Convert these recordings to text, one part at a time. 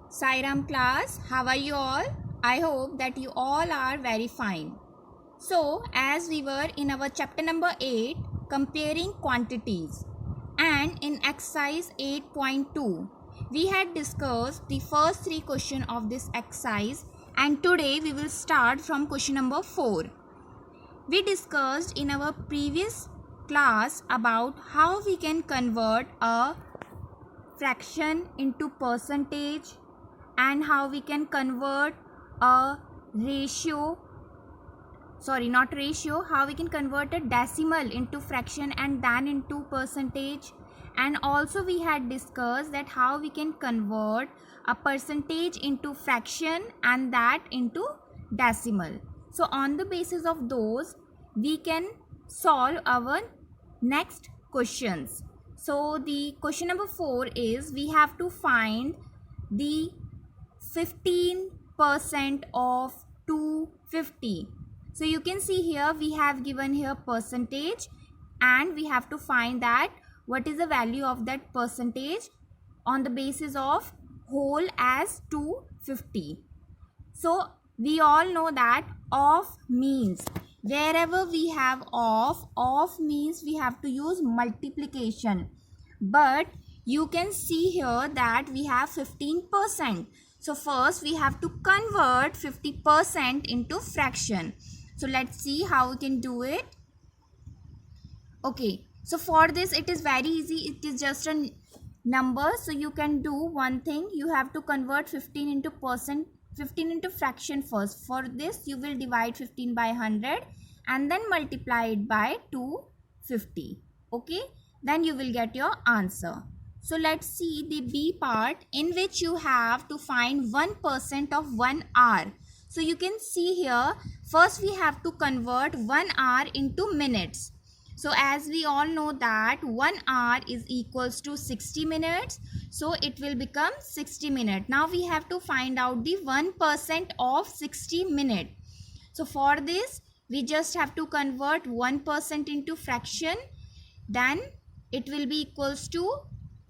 Sairam class, how are you all? I hope that you all are very fine. So, as we were in our chapter number 8, comparing quantities, and in exercise 8.2, we had discussed the first 3 questions of this exercise, and today we will start from question number 4. We discussed in our previous class about how we can convert a fraction into percentage and how we can convert a ratio, how we can convert a decimal into fraction and then into percentage. And also we had discussed that how we can convert a percentage into fraction and that into decimal. So on the basis of those we can solve our next questions. So the question number 4 is we have to find the 15% of 250. So you can see here we have given here percentage and we have to find that what is the value of that percentage on the basis of whole as 250. So we all know that of means wherever we have of means we have to use multiplication, but you can see here that we have 15%. So first we have to convert 50% into fraction. So let's see how we can do it. Okay, so for this it is very easy. It is just a number. So you can do one thing. You have to convert 15 into fraction first. For this you will divide 15 by 100 and then multiply it by 250. Okay, then you will get your answer. So let's see the B part, in which you have to find 1% of 1 hour. So you can see here, first we have to convert 1 hour into minutes. So as we all know that 1 hour is equals to 60 minutes. So it will become 60 minutes. Now we have to find out the 1% of 60 minutes. So for this we just have to convert 1% into fraction. Then it will be equals to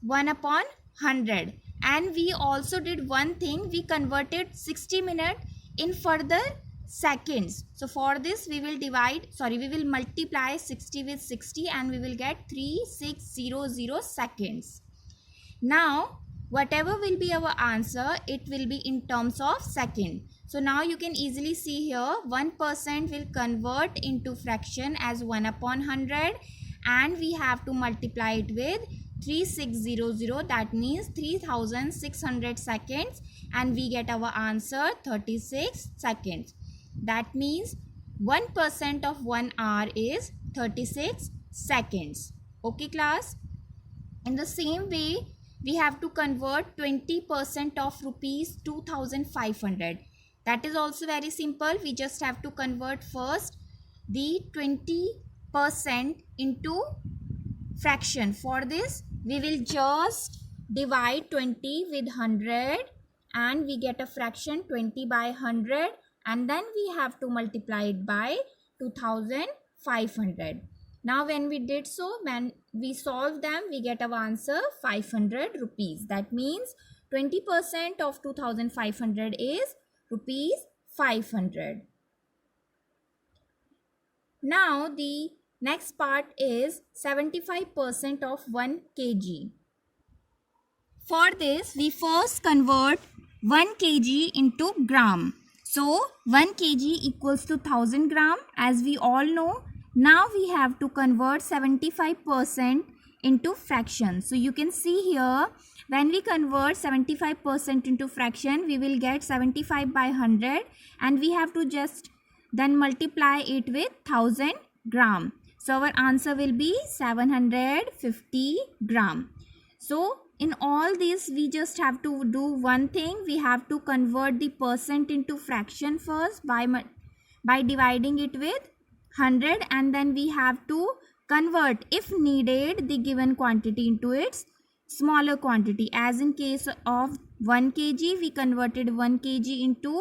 1 upon 100. And we also did one thing. We converted 60 minutes in further seconds. So for this we will multiply 60 with 60 and we will get 3600 seconds. Now whatever will be our answer, it will be in terms of second. So now you can easily see here 1% will convert into fraction as 1 upon 100 and we have to multiply it with 3600, that means 3600 seconds, and we get our answer 36 seconds. That means 1% of 1 hour is 36 seconds. Okay class? In the same way we have to convert 20% of rupees 2500. That is also very simple. We just have to convert first the 20% into fraction. For this we will just divide 20 with 100 and we get a fraction 20 by 100 and then we have to multiply it by 2500. Now when we did so, when we solve them, we get our answer 500 rupees. That means 20% of 2500 is rupees 500. Now the next part is 75% of 1 kg. For this we first convert 1 kg into gram. So 1 kg equals to 1000 gram, as we all know. Now we have to convert 75% into fraction. So you can see here, when we convert 75% into fraction, we will get 75 by 100 and we have to just then multiply it with 1000 gram. So our answer will be 750 gram. So in all this we just have to do one thing. We have to convert the percent into fraction first by dividing it with 100 and then we have to convert, if needed, the given quantity into its smaller quantity. As in case of 1 kg, we converted 1 kg into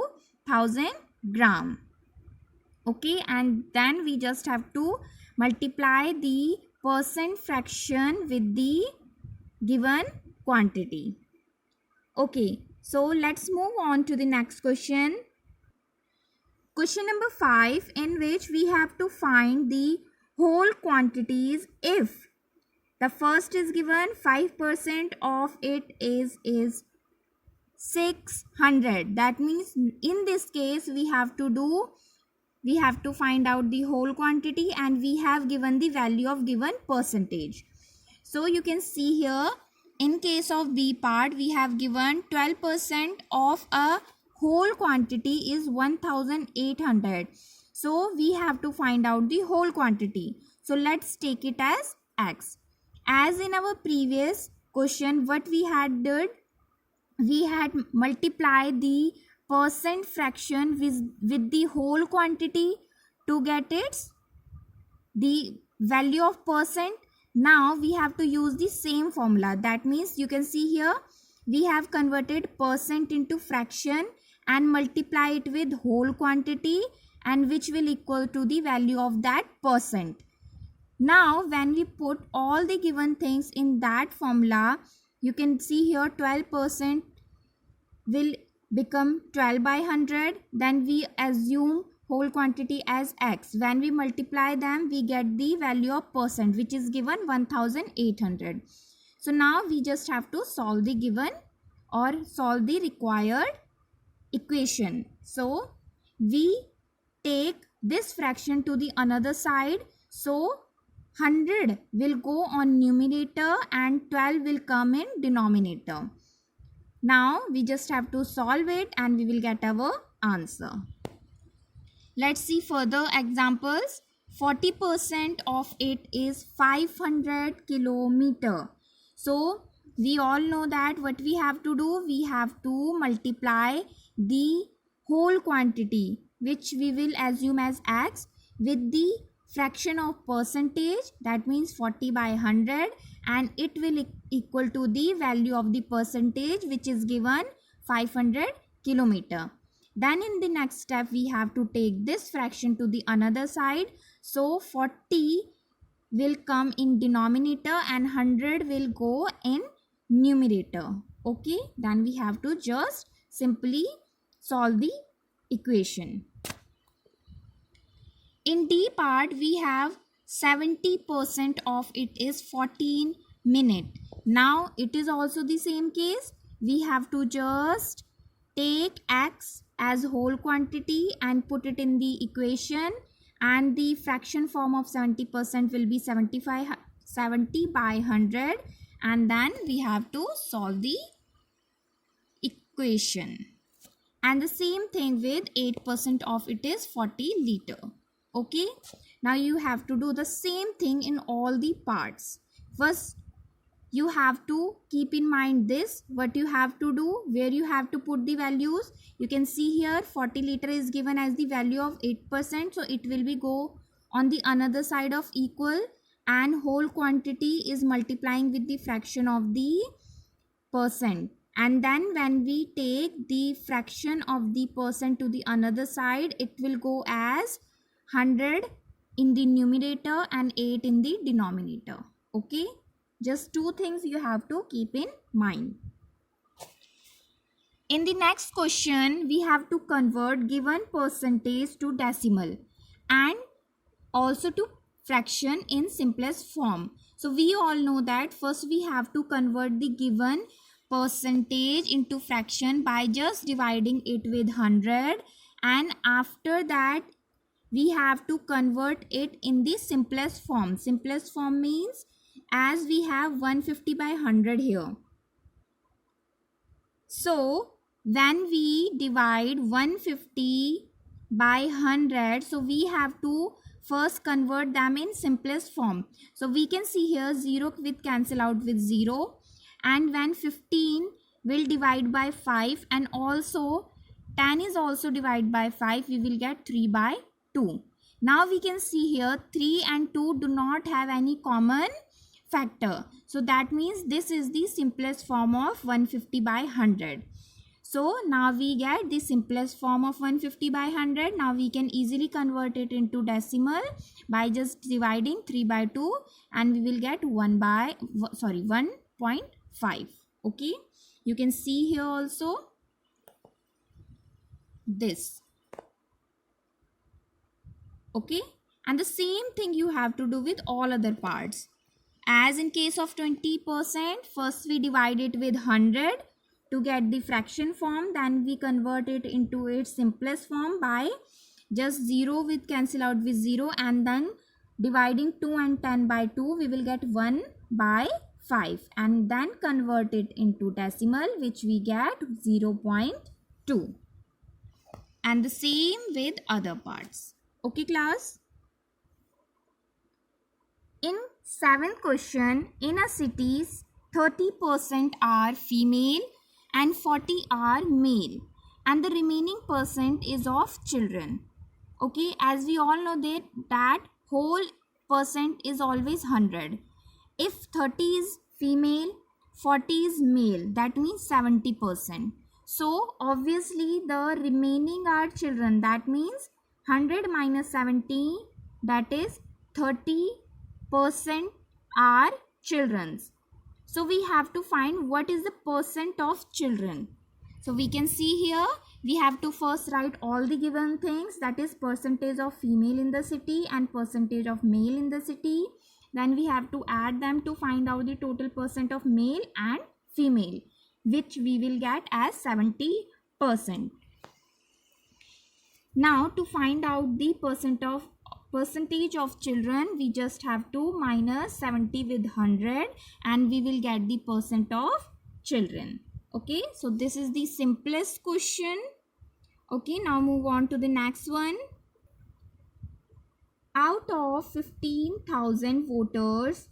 1000 gram. Okay, and then we just have to multiply the percent fraction with the given quantity. Okay, So let's move on to the next question. Question number 5, in which we have to find the whole quantities if the first is given 5% of it is 600. That means in this case we have to find out the whole quantity, and we have given the value of given percentage. So you can see here, in case of B part, we have given 12% of a whole quantity is 1800. So we have to find out the whole quantity. So let's take it as X. As in our previous question, what we had did, we had multiplied the percent fraction with the whole quantity to get its the value of percent. Now we have to use the same formula. That means you can see here we have converted percent into fraction and multiply it with whole quantity, and which will equal to the value of that percent. Now when we put all the given things in that formula, you can see here 12% will become 12 by 100. Then we assume whole quantity as X. When we multiply them, we get the value of percent, which is given 1800. So now we just have to solve the given or solve the required equation. So we take this fraction to the another side. So 100 will go on numerator and 12 will come in denominator. Now we just have to solve it and we will get our answer. Let's see further examples. 40% of it is 500 kilometer. So we all know that what we have to do, we have to multiply the whole quantity, which we will assume as X, with the fraction of percentage, that means 40 by 100, and it will equal to the value of the percentage, which is given 500 kilometer. Then in the next step we have to take this fraction to the another side. So 40 will come in denominator and 100 will go in numerator. Okay, then we have to just simply solve the equation. In D part, we have 70% of it is 14 minutes. Now it is also the same case. We have to just take X as whole quantity and put it in the equation, and the fraction form of 70% will be 70 by 100, and then we have to solve the equation. And the same thing with 8% of it is 40 liter. Okay, now you have to do the same thing in all the parts. First you have to keep in mind this, what you have to do, where you have to put the values. You can see here 40 liter is given as the value of 8%, so it will be go on the another side of equal, and whole quantity is multiplying with the fraction of the percent. And then when we take the fraction of the percent to the another side, it will go as 100 in the numerator and 8 in the denominator. Okay, just two things you have to keep in mind. In the next question, we have to convert given percentage to decimal and also to fraction in simplest form. So we all know that first we have to convert the given percentage into fraction by just dividing it with 100, and after that we have to convert it in the simplest form. Simplest form means, as we have 150 by 100 here. So when we divide 150 by 100, so we have to first convert them in simplest form. So we can see here 0 will cancel out with 0, and when 15 will divide by 5, and also 10 is also divided by 5, we will get 3 by 2. Now we can see here 3 and 2 do not have any common factor. So that means this is the simplest form of 150 by 100. So now we get the simplest form of 150 by 100. Now we can easily convert it into decimal by just dividing 3 by 2, and we will get 1.5. Okay, you can see here also this. Okay, and the same thing you have to do with all other parts. As in case of 20%, first we divide it with 100 to get the fraction form, then we convert it into its simplest form by just 0 with cancel out with 0, and then dividing 2 and 10 by 2, we will get 1 by 5, and then convert it into decimal, which we get 0.2, and the same with other parts. Okay class? In 7th question, in a city 30% are female and 40 are male, and the remaining percent is of children. Okay, as we all know that whole percent is always 100. If 30 is female, 40 is male, that means 70%. So obviously the remaining are children, that means 100 minus 70, that is 30% are children's. So we have to find what is the percent of children. So we can see here, we have to first write all the given things, that is percentage of female in the city and percentage of male in the city. Then we have to add them to find out the total percent of male and female, which we will get as 70%. Now to find out the percentage of children, we just have to minus 70 with 100 and we will get the percent of children. Okay, so this is the simplest question. Okay, now move on to the next one. Out of 15,000 voters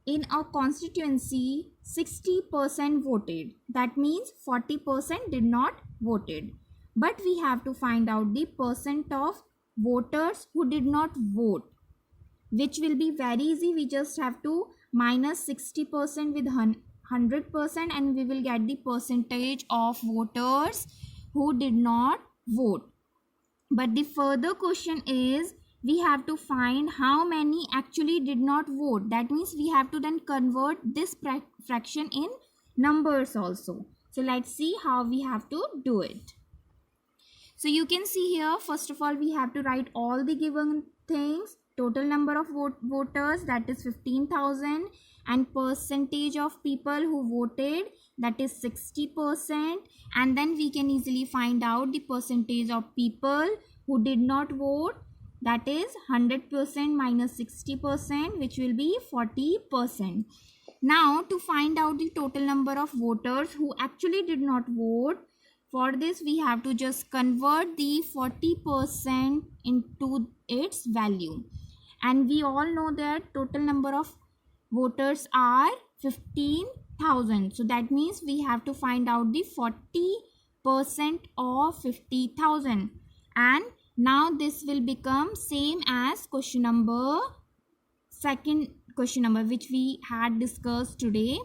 in a constituency, 60% voted. That means 40% did not voted. But we have to find out the percent of voters who did not vote, which will be very easy. We just have to minus 60% with 100% and we will get the percentage of voters who did not vote. But the further question is, we have to find how many actually did not vote. That means we have to then convert this fraction in numbers also. So let's see how we have to do it. So you can see here, first of all, we have to write all the given things. Total number of voters, that is 15,000, and percentage of people who voted, that is 60%. And then we can easily find out the percentage of people who did not vote, that is 100% minus 60%, which will be 40%. Now to find out the total number of voters who actually did not vote, for this we have to just convert the 40% into its value. And we all know that total number of voters are 15,000. So that means we have to find out the 40% of 50,000. And now this will become same as second question number which we had discussed today.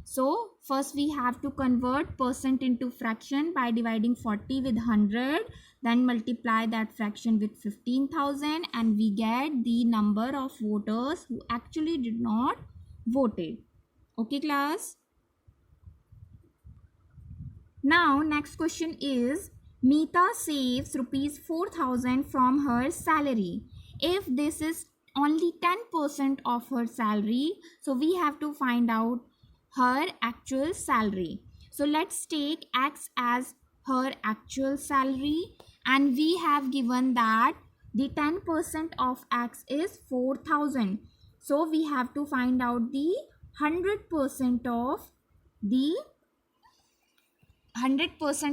So first we have to convert percent into fraction by dividing 40 with 100, then multiply that fraction with 15,000 and we get the number of voters who actually did not voted. Okay class? Now next question is, Meeta saves rupees 4,000 from her salary. If this is only 10% of her salary, so we have to find out her actual salary. So let's take X as her actual salary, and we have given that the 10% of X is 4,000. So we have to find out the 100%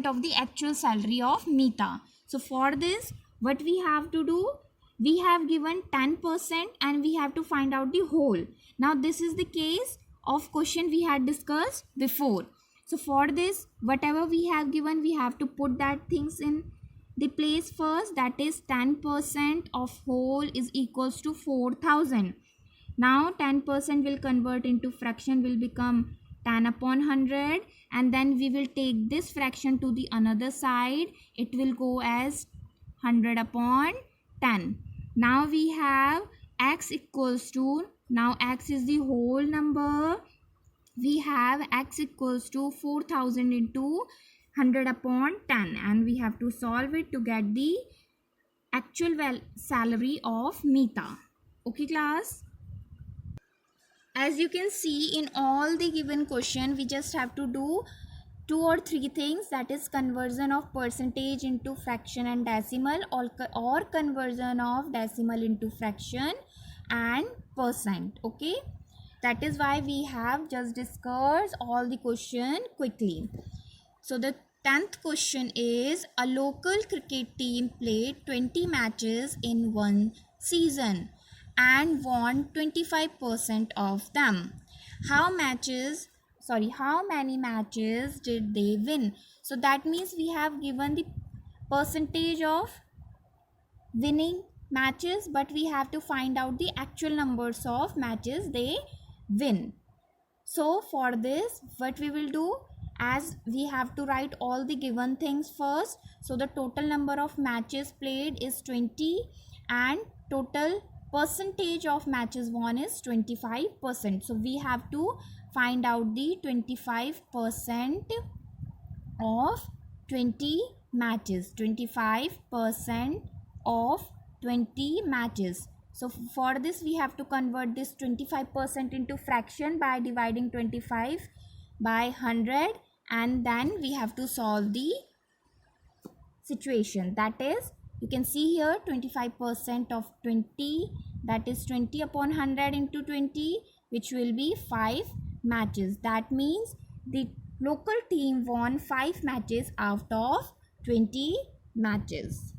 of the actual salary of Meeta. So for this, what we have to do, we have given 10% and we have to find out the whole. Now this is the case of question we had discussed before. So for this, whatever we have given, we have to put that things in the place first. That is 10% of whole is equals to 4,000. Now 10% will convert into fraction, will become 10 upon 100, and then we will take this fraction to the another side. It will go as 100 upon 10. Now we have X equals to, now X is the whole number. We have X equals to 4,000 into 100 upon 10, and we have to solve it to get the actual salary of Meeta. Okay class? As you can see in all the given question, we just have to do 2 or 3 things, that is conversion of percentage into fraction and decimal, or conversion of decimal into fraction and percent. Okay, that is why we have just discussed all the question quickly. So the 10th question is, a local cricket team played 20 matches in one season and won 25% of them. How many matches did they win? So that means we have given the percentage of winning matches, but we have to find out the actual numbers of matches they win. So for this, what we will do, as we have to write all the given things first. So the total number of matches played is 20 and total percentage of matches won is 25%. So we have to find out the 25% of 20 matches. 25% of 20 matches. So for this we have to convert this 25% into fraction by dividing 25 by 100, and then we have to solve the situation. That is, you can see here 25% of 20, that is 20 upon 100 into 20, which will be 5 matches. That means the local team won 5 matches out of 20 matches.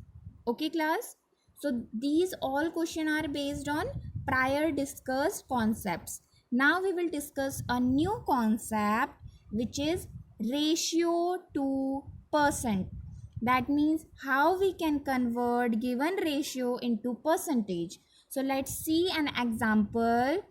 Okay class? So these all questions are based on prior discussed concepts. Now we will discuss a new concept, which is ratio to percent. That means how we can convert given ratio into percentage. So let's see an example.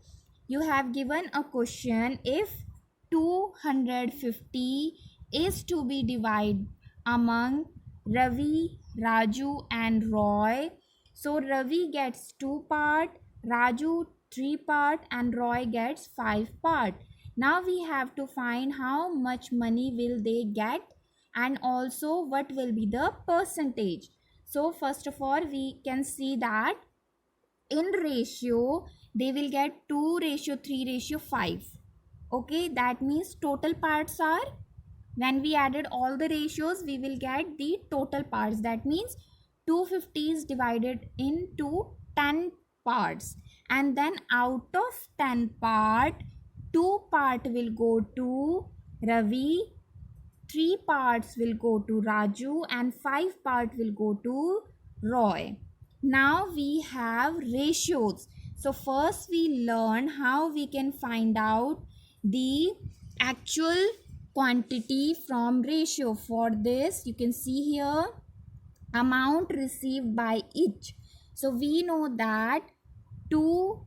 You have given a question, if 250 is to be divided among Ravi, Raju and Roy. So Ravi gets 2 part, Raju 3 part and Roy gets 5 part. Now we have to find how much money will they get and also what will be the percentage. So first of all, we can see that in ratio they will get 2:3:5. Okay, that means total parts are, when we added all the ratios, we will get the total parts. That means 250 is divided into 10 parts, and then out of 10 part, 2 part will go to Ravi, 3 parts will go to Raju and 5 part will go to Roy. Now we have ratios. So first we learn how we can find out the actual quantity from ratio. For this, you can see here amount received by each. So we know that 2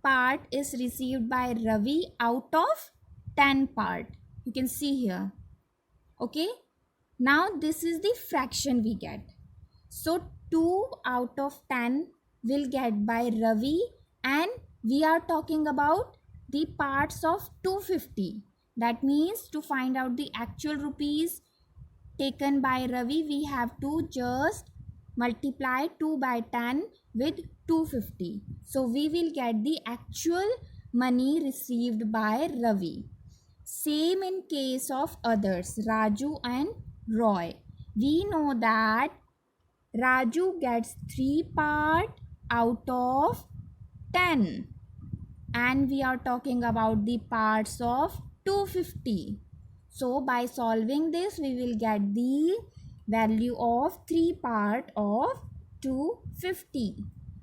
part is received by Ravi out of 10 part. You can see here. Okay, now this is the fraction we get. So 2 out of 10 will get by Ravi, and we are talking about the parts of 250. That means to find out the actual rupees taken by Ravi, we have to just multiply 2 by 10 with 250. So we will get the actual money received by Ravi. Same in case of others, Raju and Roy. We know that Raju gets 3 part out of 10, and we are talking about the parts of 250. So by solving this, we will get the value of 3 part of 250.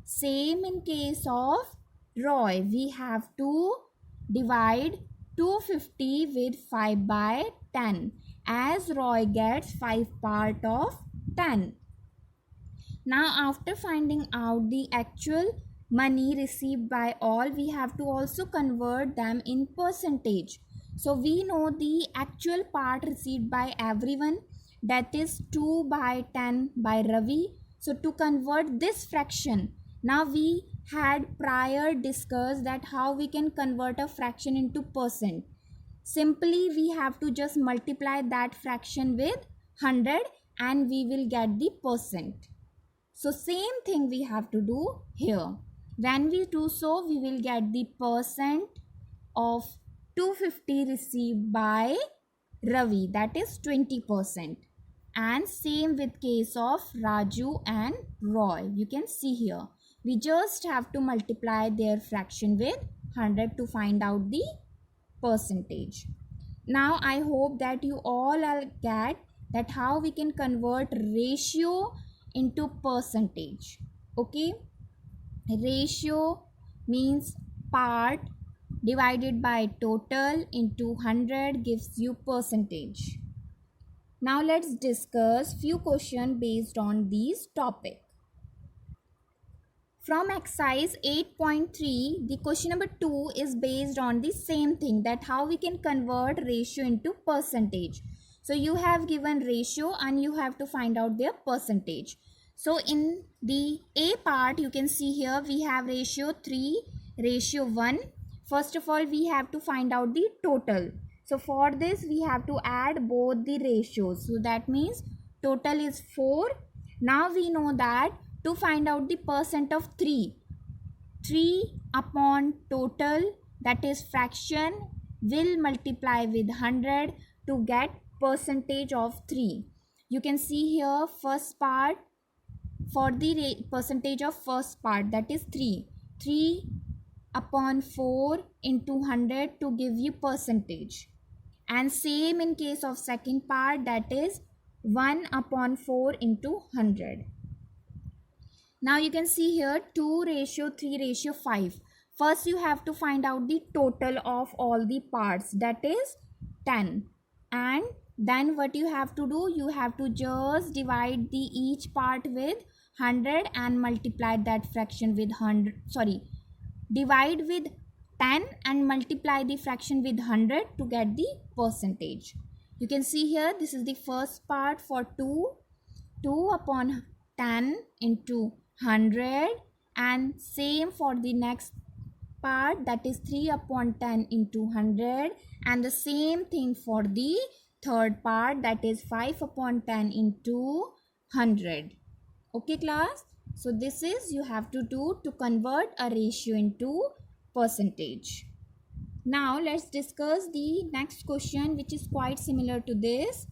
Same in case of Roy. We have to divide 250 with 5 by 10, as Roy gets 5 part of 10. Now after finding out the actual money received by all, we have to also convert them in percentage. So we know the actual part received by everyone, that is 2 by 10 by Ravi. So to convert this fraction, now we had prior discussed that how we can convert a fraction into percent. Simply we have to just multiply that fraction with 100 and we will get the percent. So same thing we have to do here. When we do so, we will get the percent of 250 received by Ravi, that is 20%. And same with case of Raju and Roy. You can see here. We just have to multiply their fraction with 100 to find out the percentage. Now I hope that you all will get that how we can convert ratio into percentage. Okay, ratio means part divided by total into 100 gives you percentage. Now let's discuss few questions based on these topic. From exercise 8.3, the question number 2 is based on the same thing, that how we can convert ratio into percentage. So you have given ratio and you have to find out their percentage. So in the A part, you can see here we have ratio 3, ratio 1. First of all, we have to find out the total. So for this, we have to add both the ratios. So that means total is 4. Now we know that to find out the percent of 3 upon total, that is fraction, will multiply with 100 to get percentage of 3. You can see here first part, for the percentage of first part, that is 3 upon 4 into 100 to give you percentage. And same in case of second part, that is 1 upon 4 into 100. Now you can see here 2 ratio 3 ratio 5. First you have to find out the total of all the parts, that is 10. And then what you have to do, you have to just divide the each part with 100 and multiply that fraction with 100. Divide with 10 and multiply the fraction with 100 to get the percentage. You can see here this is the first part for 2 upon 10 into 100, and same for the next part, that is 3 upon 10 into 100, and the same thing for the third part, that is 5 upon 10 into 100. Okay class, so this is you have to do to convert a ratio into percentage. Now let's discuss the next question, which is quite similar to this.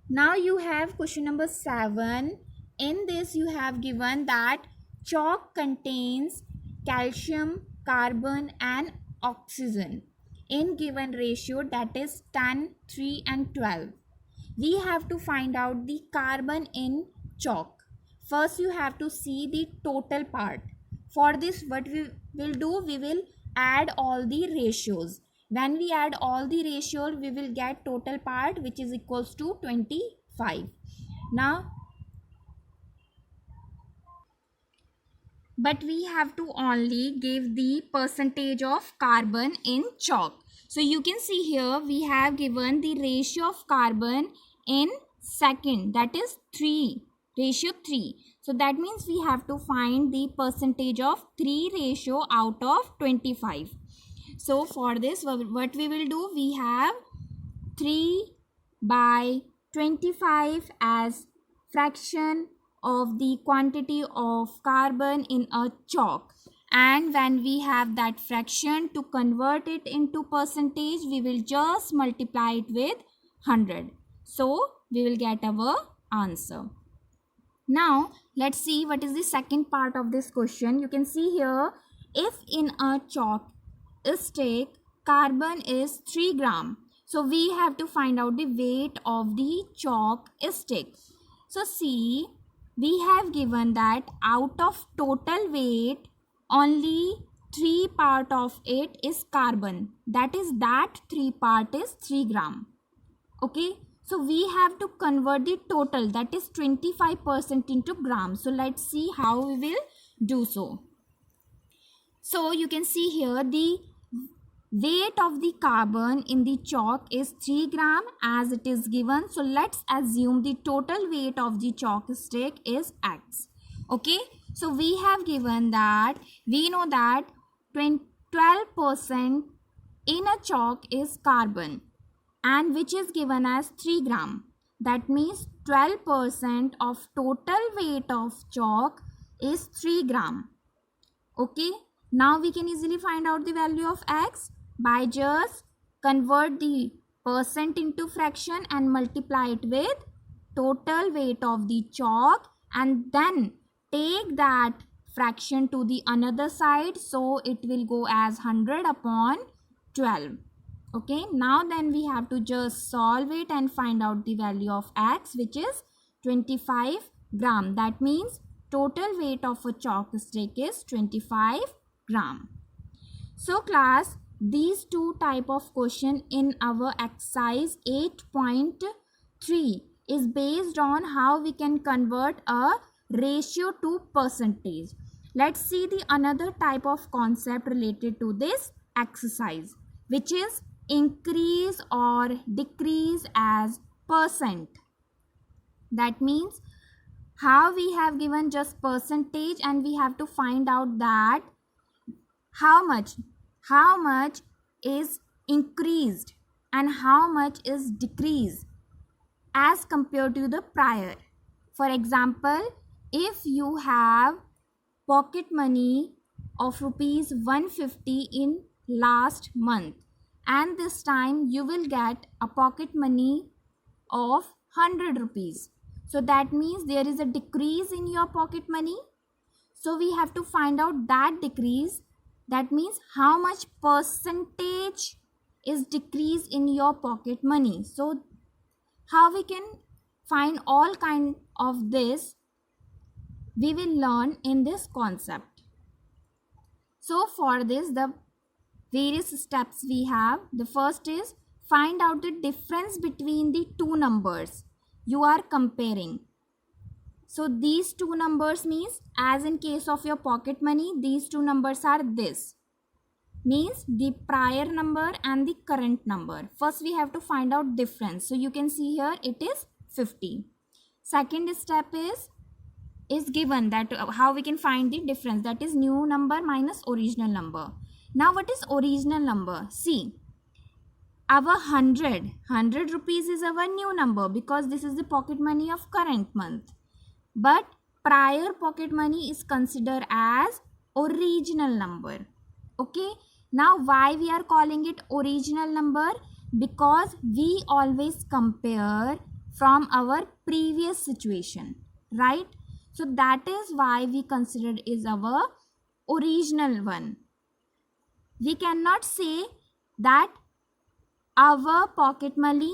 Now you have question number 7. In this you have given that chalk contains calcium, carbon and oxygen in given ratio, that is 10, 3 and 12. We have to find out the carbon in chalk. First you have to see the total part. For this what we will do, we will add all the ratios. When we add all the ratios, we will get total part which is equals to 25. Now but we have to only give the percentage of carbon in chalk. So you can see here we have given the ratio of carbon in second, that is 3, ratio 3. So that means we have to find the percentage of 3 ratio out of 25. So for this what we will do, we have 3 by 25 as fraction of the quantity of carbon in a chalk, and when we have that fraction, to convert it into percentage, we will just multiply it with 100. So we will get our answer. Now let's see what is the second part of this question. You can see here, if in a chalk stick carbon is 3 gram, so we have to find out the weight of the chalk stick. So see, we have given that out of total weight, only 3 part of it is carbon. That is, that 3 part is 3 gram. Okay, so we have to convert the total, that is 25% into grams. So let's see how we will do so. So you can see here the weight of the carbon in the chalk is 3 gram as it is given. So let's assume the total weight of the chalk stick is X. Okay, so we have given that we know that 12% in a chalk is carbon and which is given as 3 gram. That means 12% of total weight of chalk is 3 gram. Okay, now we can easily find out the value of x by just convert the percent into fraction and multiply it with total weight of the chalk and then take that fraction to the another side, so it will go as 100 upon 12. Okay, now then we have to just solve it and find out the value of x, which is 25 gram. That means total weight of a chalk stick is 25 gram. So class, these two type of question in our exercise 8.3 is based on how we can convert a ratio to percentage. Let's see the another type of concept related to this exercise, which is increase or decrease as percent. That means how we have given just percentage and we have to find out that how much is increased and how much is decreased as compared to the prior. For example, if you have pocket money of rupees 150 in last month and this time you will get a pocket money of 100 rupees. So that means there is a decrease in your pocket money. So we have to find out that decrease. That means how much percentage is decrease in your pocket money. So how we can find all kind of this, we will learn in this concept. So for this, the various steps we have. The first is find out the difference between the two numbers you are comparing. So these two numbers means, as in case of your pocket money, these two numbers are this. Means the prior number and the current number. First we have to find out difference. So you can see here it is 50. Second step is given that how we can find the difference, that is new number minus original number. Now what is original number? See, our 100 rupees is our new number because this is the pocket money of current month. But prior pocket money is considered as original number. Okay, now why we are calling it original number? Because we always compare from our previous situation, right? So that is why we consider it is our original one. We cannot say that our pocket money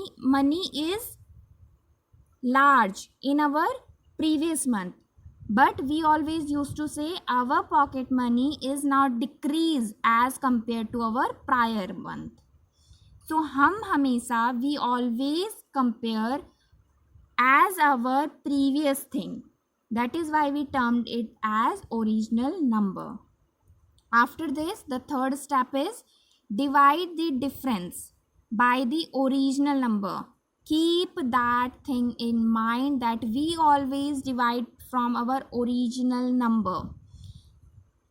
is large in our previous month, but we always used to say our pocket money is now decreased as compared to our prior month. So हम हमेशा we always compare as our previous thing. That is why we termed it as original number. After this, the third step is divide the difference by the original number. Keep that thing in mind that we always divide from our original number.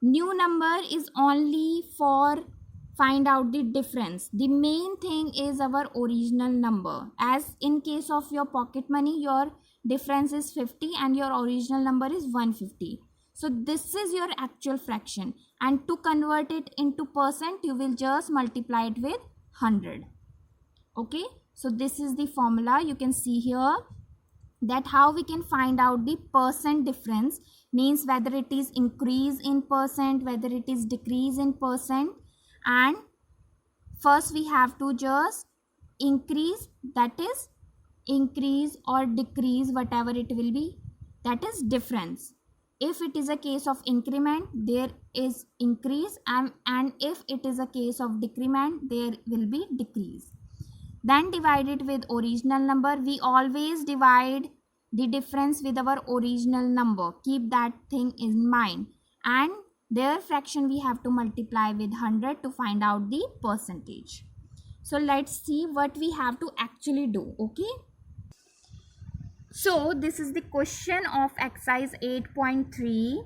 New number is only for find out the difference. The main thing is our original number. As in case of your pocket money, your difference is 50 and your original number is 150. So this is your actual fraction, and to convert it into percent, you will just multiply it with 100. Okay, so this is the formula. You can see here that how we can find out the percent difference, means whether it is increase in percent, whether it is decrease in percent. And first we have to just increase, that is increase or decrease, whatever it will be, that is difference. If it is a case of increment, there is increase, and if it is a case of decrement, there will be decrease. Then divide it with original number. We always divide the difference with our original number. Keep that thing in mind. And their fraction we have to multiply with 100 to find out the percentage. So let's see what we have to actually do. Okay. So this is the question of exercise 8.3.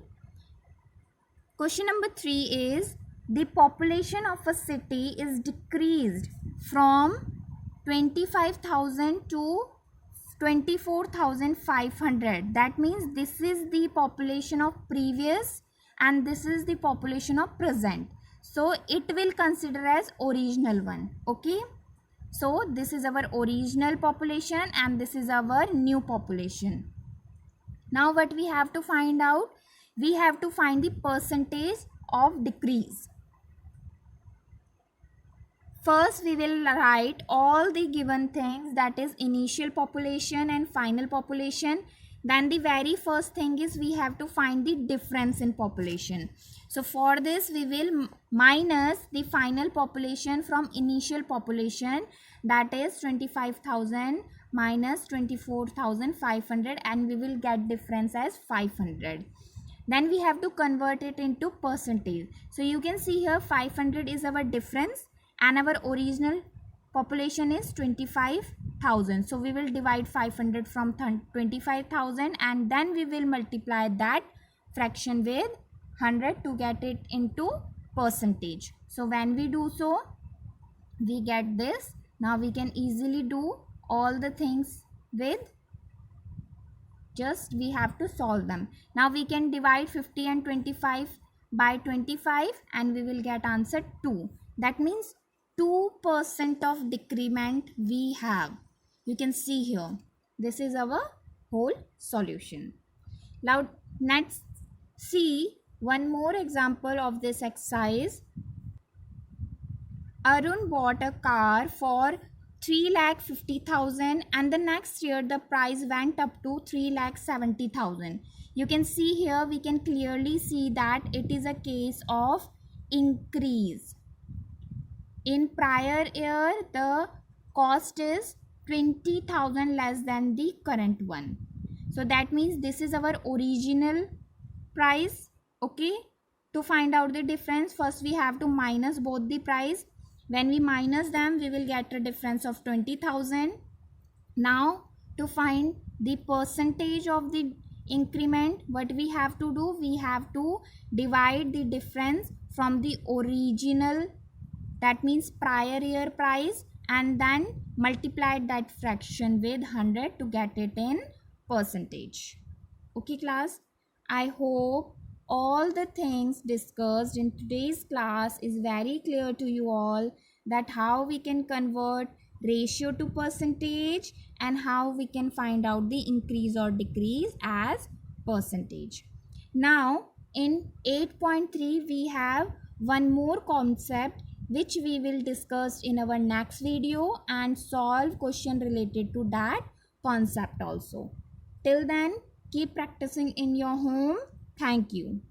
Question number 3 is the population of a city is decreased from 25,000 to 24,500. That means this is the population of previous and this is the population of present. So it will consider as original one. Okay. So this is our original population and this is our new population. Now what we have to find out? We have to find the percentage of decrease. First we will write all the given things, that is initial population and final population. Then the very first thing is we have to find the difference in population. So for this we will minus the final population from initial population, that is 25,000 minus 24,500, and we will get difference as 500. Then we have to convert it into percentage. So you can see here 500 is our difference and our original population is 25,000. So we will divide 500 from 25,000 and then we will multiply that fraction with 100 to get it into percentage. So when we do so, we get this. Now we can easily do all the things with, just we have to solve them. Now we can divide 50 and 25 by 25 and we will get answer 2. That means 2% of decrement we have. You can see here. This is our whole solution. Now let's see one more example of this exercise. Arun bought a car for 3,50,000 and the next year the price went up to 3,70,000. You can see here, we can clearly see that it is a case of increase. In prior year the cost is 20,000 less than the current one. So that means this is our original price. Okay, to find out the difference, first we have to minus both the price. When we minus them, we will get a difference of 20,000. Now to find the percentage of the increment, what we have to do, we have to divide the difference from the original, that means prior year price, and then multiply that fraction with 100 to get it in percentage. Okay class, I hope all the things discussed in today's class is very clear to you all, that how we can convert ratio to percentage and how we can find out the increase or decrease as percentage. Now in 8.3 we have one more concept which we will discuss in our next video and solve question related to that concept also. Till then, keep practicing in your home. Thank you.